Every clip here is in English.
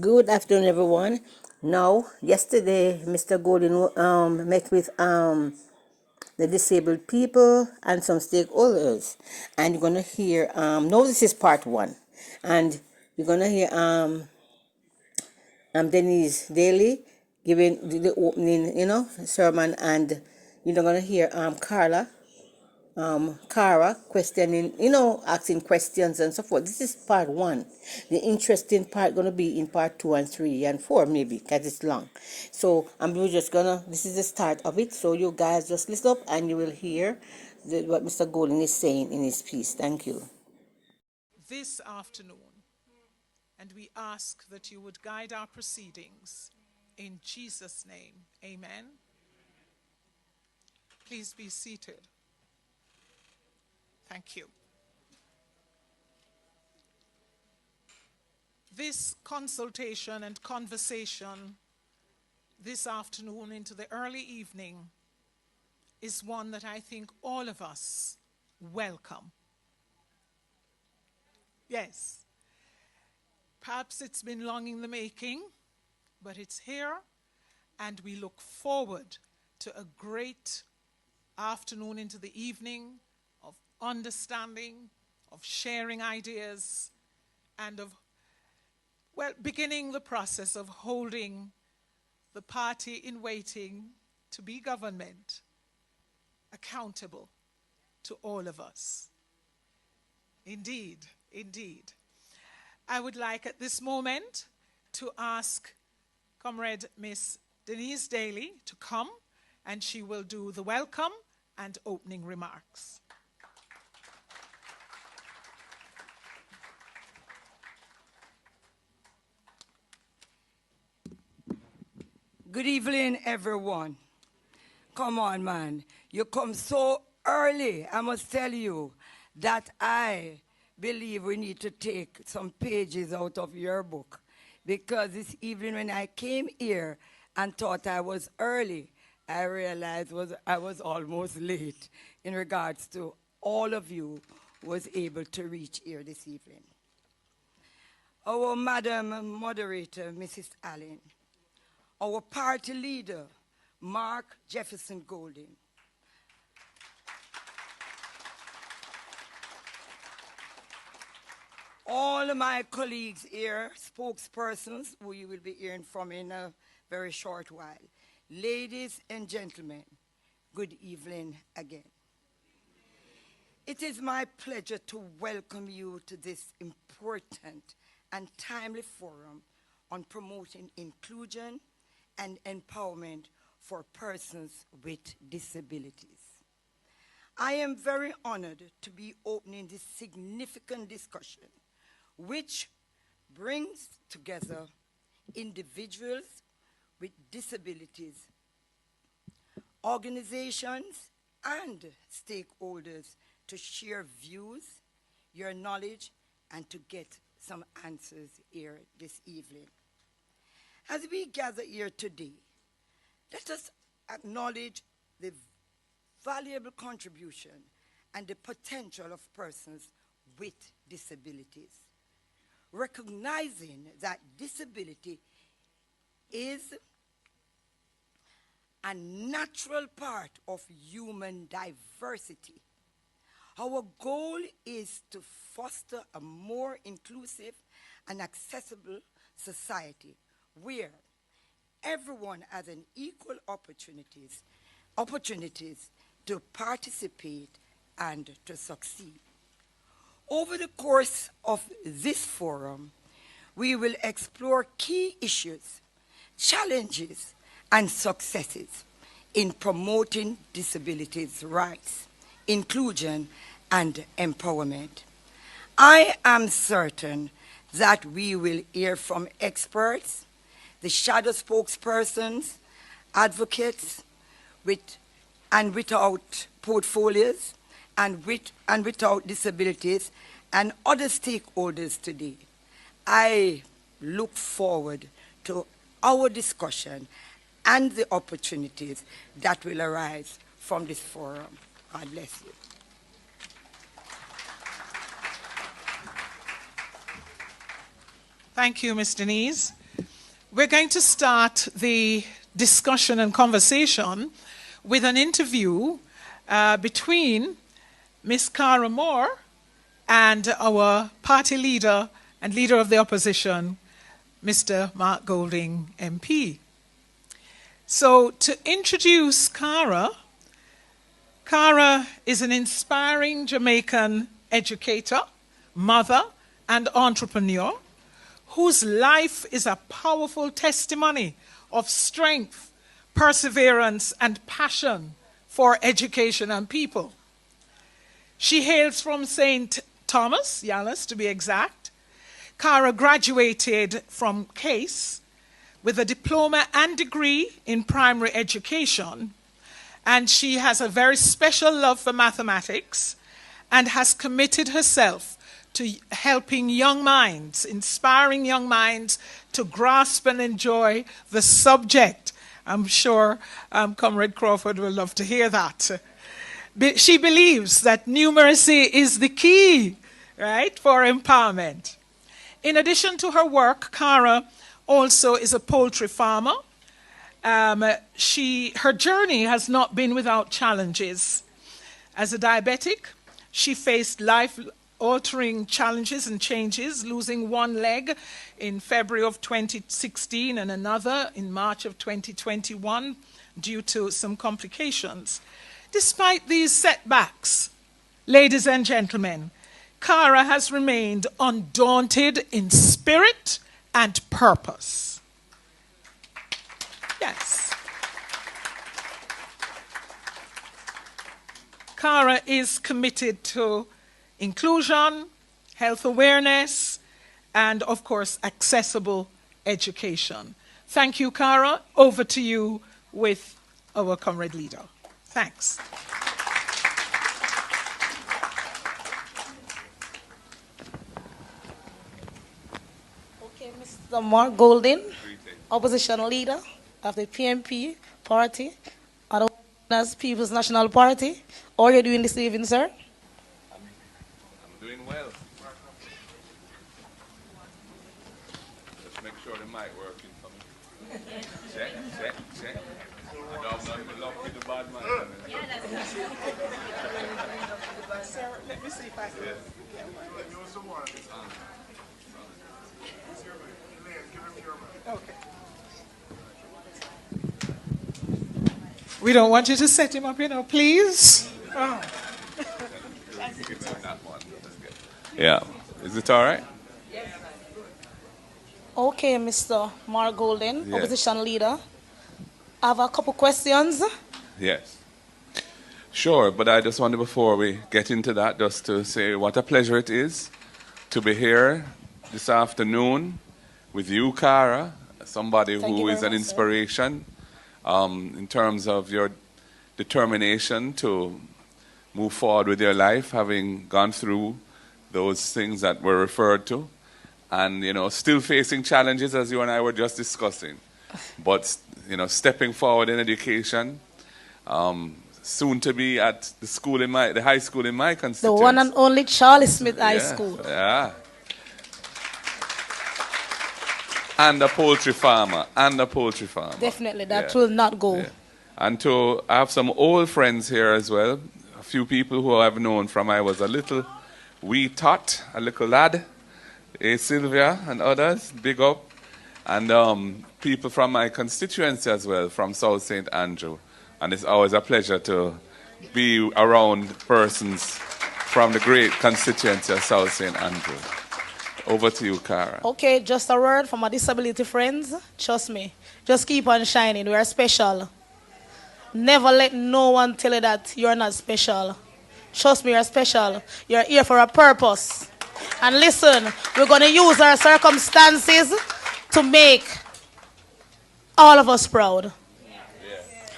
Good afternoon, everyone. Now, yesterday, Mr. Golden met with the disabled people and some stakeholders, and you're gonna hear. No, this is part one, and you're gonna hear Denise Daly giving the opening, sermon, and you're gonna hear Cara questioning, asking questions and so forth. This is part one. The interesting part gonna be in part two and three and four maybe, because it's long. So this is the start of it. So you guys just listen up and you will hear what Mr. Golden is saying in his piece. Thank you. This afternoon, and we ask that you would guide our proceedings. In Jesus' name, amen. Please be seated. Thank you. This consultation and conversation this afternoon into the early evening is one that I think all of us welcome. Yes, perhaps it's been long in the making, but it's here, and we look forward to a great afternoon into the evening of understanding, of sharing ideas, and of, beginning the process of holding the party in waiting to be government accountable to all of us. Indeed, indeed. I would like at this moment to ask Comrade Miss Denise Daly to come, and she will do the welcome and opening remarks. Good evening, everyone. Come on, man. You come so early. I must tell you that I believe we need to take some pages out of your book, because this evening when I came here and thought I was early, I realized I was almost late in regards to all of you who was able to reach here this evening. Our Madam Moderator, Mrs. Allen, our party leader, Mark Jefferson Golden, all my colleagues here, spokespersons, who you will be hearing from in a very short while. Ladies and gentlemen, good evening again. It is my pleasure to welcome you to this important and timely forum on promoting inclusion and empowerment for persons with disabilities. I am very honored to be opening this significant discussion, which brings together individuals with disabilities, organizations, and stakeholders to share views, your knowledge, and to get some answers here this evening. As we gather here today, let us acknowledge the valuable contribution and the potential of persons with disabilities, recognizing that disability is a natural part of human diversity. Our goal is to foster a more inclusive and accessible society where everyone has an equal opportunities to participate and to succeed. Over the course of this forum, we will explore key issues, challenges, and successes in promoting disabilities' rights, inclusion, and empowerment. I am certain that we will hear from experts, the shadow spokespersons, advocates with and without portfolios, and without disabilities, and other stakeholders today. I look forward to our discussion and the opportunities that will arise from this forum. God bless you. Thank you, Ms. Denise. We're going to start the discussion and conversation with an interview between Ms. Cara Moore and our party leader and leader of the opposition, Mr. Mark Golding, MP. So to introduce Cara, Cara is an inspiring Jamaican educator, mother, and entrepreneur whose life is a powerful testimony of strength, perseverance, and passion for education and people. She hails from St. Thomas, Yalis to be exact. Cara graduated from CASE with a diploma and degree in primary education, and she has a very special love for mathematics and has committed herself to helping young minds, inspiring young minds to grasp and enjoy the subject. I'm sure Comrade Crawford will love to hear that. She believes that numeracy is the key, right, for empowerment. In addition to her work, Cara also is a poultry farmer. Her journey has not been without challenges. As a diabetic, she faced life-altering challenges and changes, losing one leg in February of 2016 and another in March of 2021 due to some complications. Despite these setbacks, ladies and gentlemen, Cara has remained undaunted in spirit and purpose. Yes. Cara is committed to inclusion, health awareness, and of course, accessible education. Thank you, Cara. Over to you with our comrade leader. Thanks. Okay, Mr. Mark Golding, opposition leader of the PMP party, otherwise known as People's National Party. How are you doing this evening, sir? I'm doing well. Just make sure the mic working for me. Check, check, check. I don't have nothing but love with the bad man. Sir, let me see if I can. Okay. We don't want you to set him up, please. Oh. Yeah. Is it all right? Okay, Mr. Mark Golding, Yes. opposition leader. I have a couple questions. Yes. Sure, but I just wanted, before we get into that, just to say what a pleasure it is to be here this afternoon with you, Cara, somebody Thank who you is very an much, sir. inspiration in terms of your determination to move forward with your life, having gone through those things that were referred to, and still facing challenges as you and I were just discussing, but stepping forward in education. Soon to be at the high school in my The constituency. one and only Charlie Smith High School. Yeah. And a poultry farmer. Definitely, that Yeah. will not go. Yeah. And I have some old friends here as well. A few people who I've known from I was a little wee tot, a little lad. Sylvia and others, big up. And people from my constituency as well, from South St. Andrew. And it's always a pleasure to be around persons from the great constituency of South St. Andrew. Over to you, Cara. Okay, just a word from my disability friends. Trust me. Just keep on shining. We are special. Never let no one tell you that you're not special. Trust me, you're special. You're here for a purpose. And listen, we're going to use our circumstances to make all of us proud.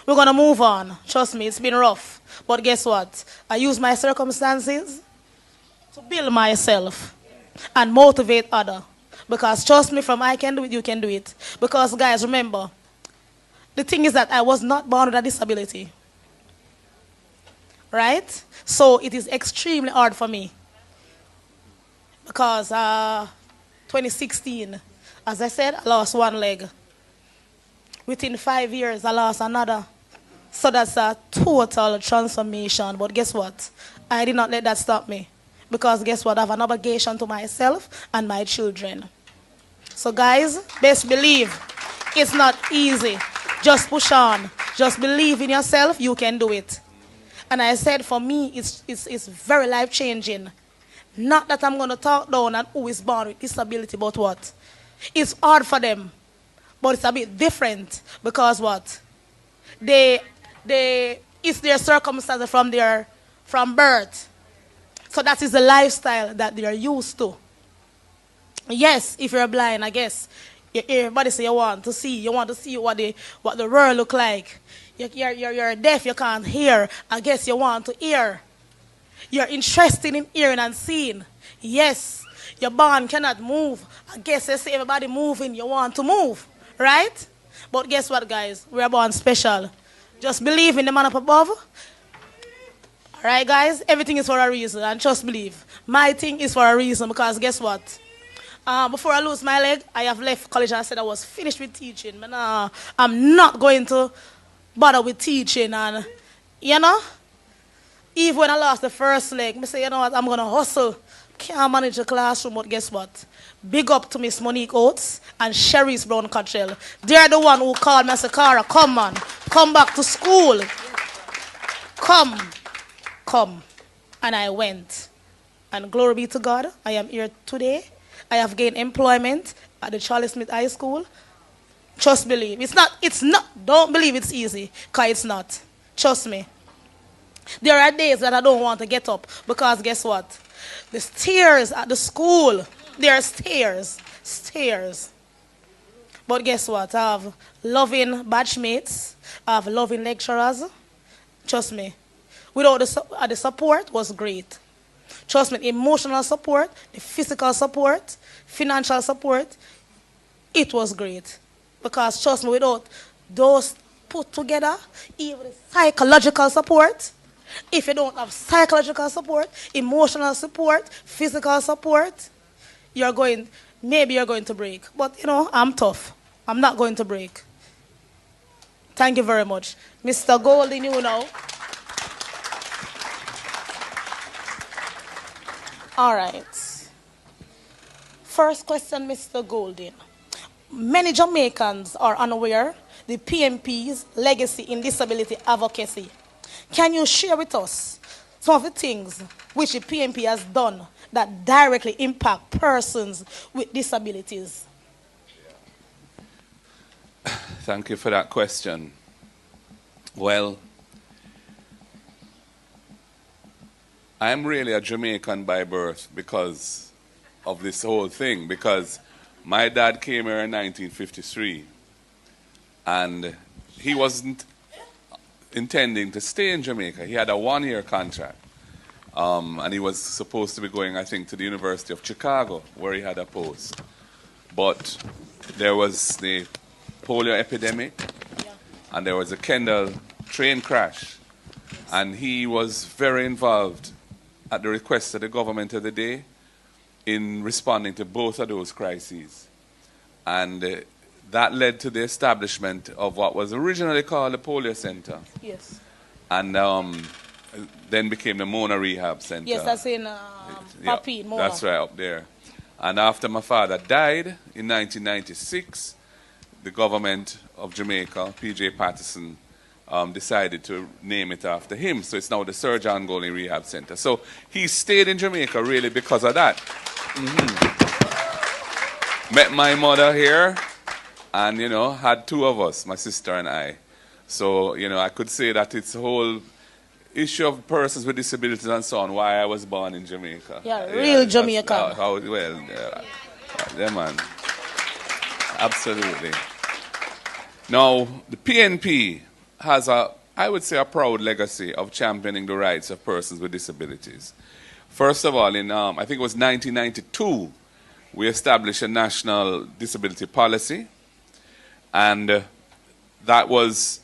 We're going to move on. Trust me, it's been rough. But guess what? I use my circumstances to build myself and motivate others. Because trust me, from I can do it, you can do it. Because guys, remember, the thing is that I was not born with a disability. Right? So it is extremely hard for me. Because 2016, as I said, I lost one leg. Within 5 years, I lost another. So that's a total transformation. But guess what? I did not let that stop me. Because guess what? I have an obligation to myself and my children. So guys, best believe it's not easy. Just push on. Just believe in yourself. You can do it. And I said for me, it's very life-changing. Not that I'm going to talk down on who is born with disability, but what? It's hard for them. But it's a bit different because what? It's their circumstances from birth. So that is the lifestyle that they are used to. Yes, if you're blind, I guess everybody say you want to see what the world look like. You're deaf, you can't hear. I guess you want to hear. You're interested in hearing and seeing. Yes, your born cannot move. I guess they say everybody moving, you want to move, right? But guess what, guys? We are born special. Just believe in the man up above. All right, guys? Everything is for a reason, and just believe. My thing is for a reason, because guess what? Before I lose my leg, I have left college and I said I was finished with teaching. But I'm not going to bother with teaching. And, you know, even when I lost the first leg, I say, you know what, I'm going to hustle. Can't manage a classroom, but guess what? Big up to Miss Monique Oates and Cherise Brown Cottrell. They're the one who called me and said, Cara, come on. Come back to school. Come. And I went. And glory be to God, I am here today. I have gained employment at the Charlie Smith High School. Just believe. It's not, don't believe it's easy, because it's not. Trust me. There are days that I don't want to get up, because guess what? The stairs at the school, there are stairs. But guess what? I have loving batchmates. I have loving lecturers. Trust me. Without the support was great. Trust me, emotional support, the physical support, financial support, it was great. Because trust me, without those put together, even the psychological support, if you don't have psychological support, emotional support, physical support, maybe you're going to break. But you know, I'm tough. I'm not going to break. Thank you very much. Mr. Golding, you know. All right. First question, Mr. Golding. Many Jamaicans are unaware the PNP's legacy in disability advocacy. Can you share with us some of the things which the PNP has done that directly impact persons with disabilities? Thank you for that question. Well, I'm really a Jamaican by birth because of this whole thing, because my dad came here in 1953 and he wasn't intending to stay in Jamaica. He had a one-year contract and he was supposed to be going, I think, to the University of Chicago where he had a post. But there was the polio epidemic and there was a Kendall train crash, and he was very involved at the request of the government of the day in responding to both of those crises. And that led to the establishment of what was originally called the Polio Center. Yes. And then became the Mona Rehab Center. Yes, that's in Papi, Mona. That's right, up there. And after my father died in 1996, the government of Jamaica, P.J. Patterson, decided to name it after him. So it's now the Sir John Golding Rehab Center. So he stayed in Jamaica really because of that. Met my mother here and, you know, had two of us, my sister and I. So, you know, I could say that it's a whole issue of persons with disabilities and so on, why I was born in Jamaica. Yeah, real Jamaican. Yeah, man. Absolutely. Now, the PNP has I would say, a proud legacy of championing the rights of persons with disabilities. First of all, in I think it was 1992, we established a national disability policy, and that was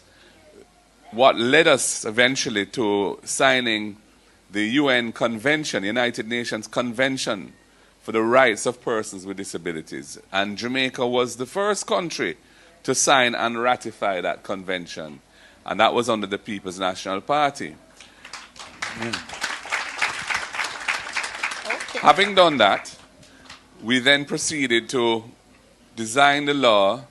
what led us eventually to signing the UN Convention, United Nations Convention for the Rights of Persons with Disabilities. And Jamaica was the first country to sign and ratify that convention. And that was under the People's National Party. Okay. Having done that, we then proceeded to design the law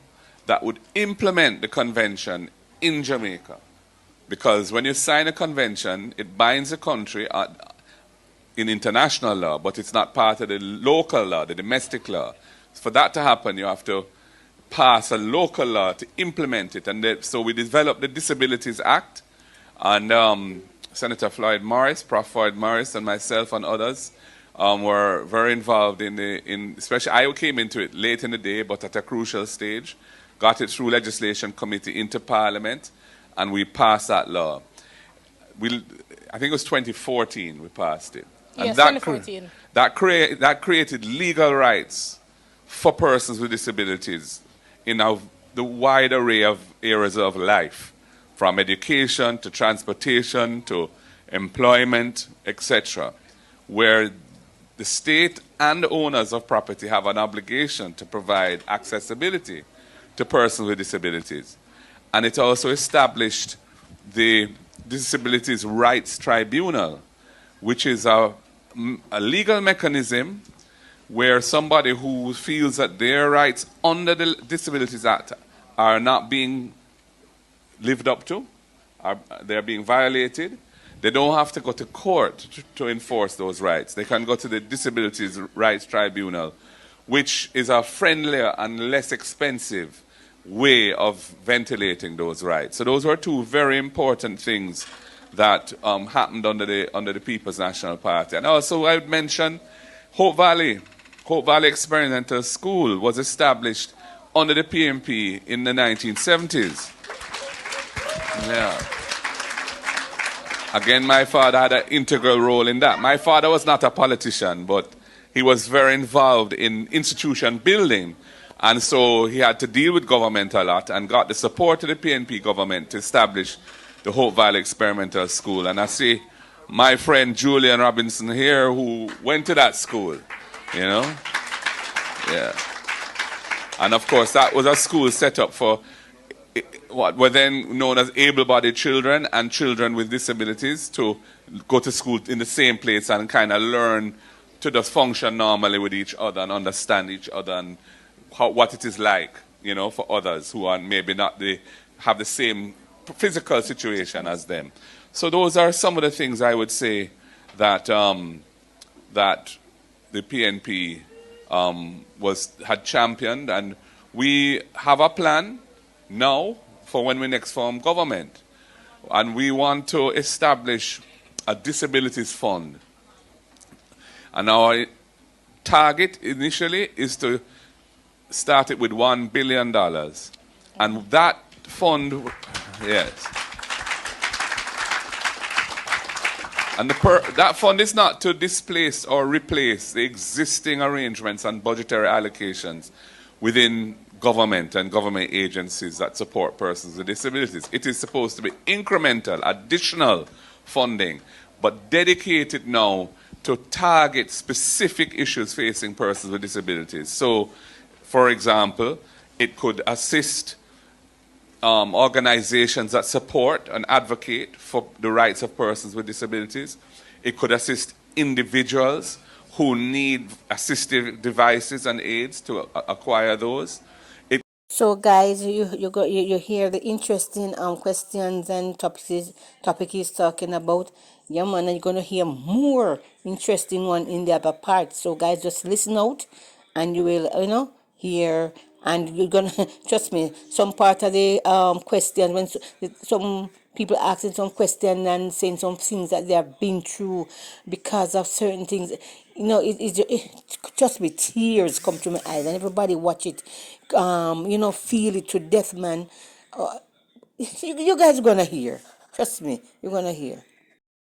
that would implement the convention in Jamaica. Because when you sign a convention, it binds the country in international law, but it's not part of the local law, the domestic law. For that to happen, you have to pass a local law to implement it. And so we developed the Disabilities Act, and Senator Floyd Morris, Prof. Floyd Morris, and myself and others were very involved especially I came into it late in the day, but at a crucial stage, got it through legislation committee into Parliament, and we passed that law. I think it was 2014 we passed it. And Yes, 2014. That created legal rights for persons with disabilities in the wide array of areas of life, from education to transportation to employment, etc., where the state and owners of property have an obligation to provide accessibility to persons with disabilities. And it also established the Disabilities Rights Tribunal, which is a legal mechanism where somebody who feels that their rights under the Disabilities Act are not being lived up to, they're being violated, they don't have to go to court to enforce those rights. They can go to the Disabilities Rights Tribunal, which is a friendlier and less expensive way of ventilating those rights. So those were two very important things that happened under the People's National Party. And also I would mention Hope Valley Experimental School was established under the PNP in the 1970s. Yeah. Again, my father had an integral role in that. My father was not a politician, but he was very involved in institution building. And so he had to deal with government a lot and got the support of the PNP government to establish the Hope Valley Experimental School. And I see my friend Julian Robinson here who went to that school, you know? Yeah. And of course, that was a school set up for what were then known as able-bodied children and children with disabilities to go to school in the same place and kind of learn to just function normally with each other and understand each other and what it is like, you know, for others who are maybe not have the same physical situation as them. So those are some of the things I would say that that the PNP had championed, and we have a plan now for when we next form government, and we want to establish a disabilities fund. And our target initially is to start it with $1 billion. And that fund, yes. And that fund is not to displace or replace the existing arrangements and budgetary allocations within government and government agencies that support persons with disabilities. It is supposed to be incremental, additional funding, but dedicated now to target specific issues facing persons with disabilities. So, for example, it could assist organizations that support and advocate for the rights of persons with disabilities. It could assist individuals who need assistive devices and aids to acquire those. So, guys, you hear the interesting questions and topic he's talking about. Yeah, man, and you're gonna hear more interesting one in the other part. So, guys, just listen out, and you will, hear, and you're gonna trust me. Some part of the question when some people asking some question and saying some things that they have been through because of certain things. Trust me, tears come to my eyes, and everybody watch it. Feel it to death, man. You guys are gonna hear. Trust me, you're gonna hear.